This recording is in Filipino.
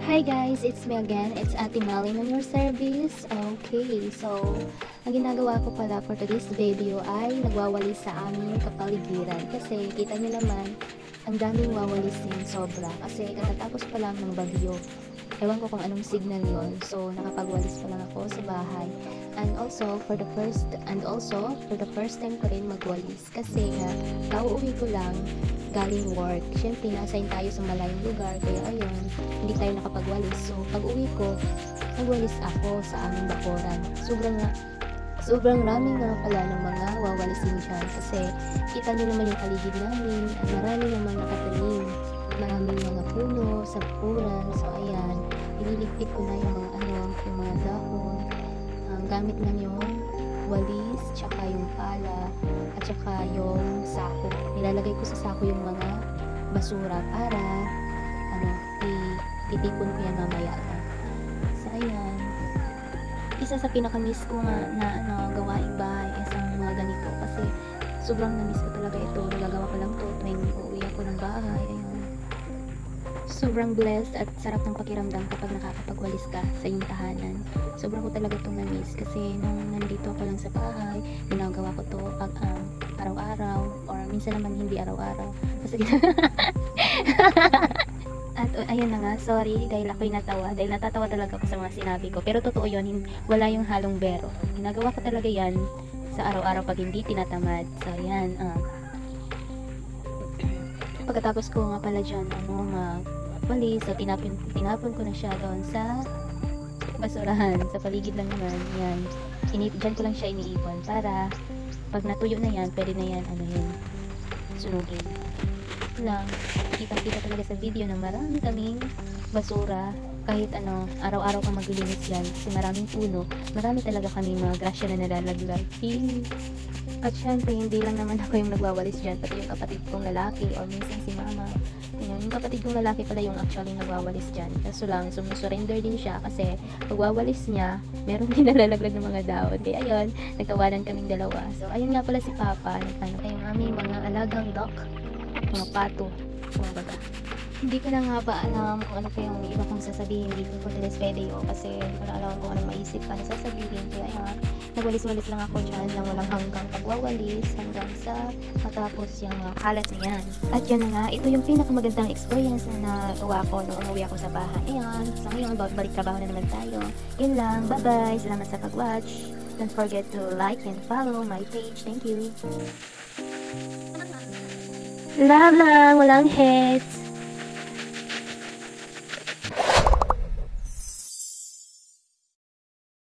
Hi guys, it's me again. It's Ate Malin on your service. Okay, so ang ginagawa ko pala for today's video ay nagwawalis sa aming kapaligiran. Kasi kita nyo naman, ang daming wawalisin sobra. Kasi katatapos pa lang ng bagyo. Ewan ko kung anong signal yon. So nakapagwalis pa lang ako sa bahay. And also for the first time ko rin magwalis. Kasi kauuwi ko lang galing work. Siyempre, na-assign tayo sa malayong lugar. Kaya ayun, hindi tayo nakapagwalis. So, pag uwi ko, nagwalis ako sa aming bakuran. Sobrang raming nga pala ng mga wawalisin dyan. Kasi, kita nyo naman yung paligid namin. At marami naman nakatanim. Maraming mga puno sa bakuran. So, ayan, ililigpit ko na yung mga dahon. Gamit lang yung walis, tsaka yung pala, at tsaka yung sako. Nilalagay ko sa sako yung mga basura para ititipon ko yan mamaya. So ayan, isa sa pinaka-miss ko nga na gawaing bahay ay sa mga ganito kasi sobrang na-miss ko talaga ito. Nagagawa ko lang to tuwing uuwi ako ng bahay. Ayun, sobrang blessed at sarap ng pakiramdam kapag nakakapagwalis ka sa iyong tahanan. Sobrang ko talaga itong na-miss kasi nung nandito ako lang sa bahay, ginagawa ko to pag araw-araw or minsan naman hindi araw-araw. Kasi at ayun na nga, sorry dahil ako'y natawa, dahil natatawa talaga ako sa mga sinabi ko. Pero totoo yun, wala yung halong bero. Ginagawa ko talaga yan sa araw-araw pag hindi tinatamad. So yan, pagkatapos ko nga pala dyan, magwalis, so tinapon ko na siya doon sa basurahan, sa paligid lang naman. Yan, dyan ko lang siya iniipon para pag natuyo na yan, pwede na yan, sunugin lang. Kitang-kita talaga sa video na marami kaming basura. Kahit araw-araw kang maglilinis yan kasi maraming puno, marami talaga kaming mga grasya na nalalaglag. At syempre, hindi lang naman ako yung nagwawalis dyan, pati yung kapatid kong lalaki or minsan si mama. Yung kapatid kong lalaki pala yung actually nagwawalis dyan. Kaso lang, sumusurrender din siya kasi pagwawalis niya, meron din nalalaglag ng mga dahon. Kaya ayun, nagtawanan kaming dalawa. So ayun nga pala si Papa, yung aming mga alagang duck, mga pato, kumbaga. Hindi ko na nga ba alam kung ano pa yung iba kong sasabihin dito for today's video kasi wala alam kung ano maisip pa na sasabihin. Kaya ayun, nagwalis-walis lang ako dyan ng walang hanggang pagwawalis hanggang sa matapos yung mga kalat na yan. At yun na nga, ito yung pinakamagandang experience na nagawa ko nung umuwi ako sa bahay. Ayan, so ngayon, balik trabaho na naman tayo. Yun lang, bye-bye, salamat sa pag-watch. Don't forget to like and follow my page. Thank you. Love lang, walang hate.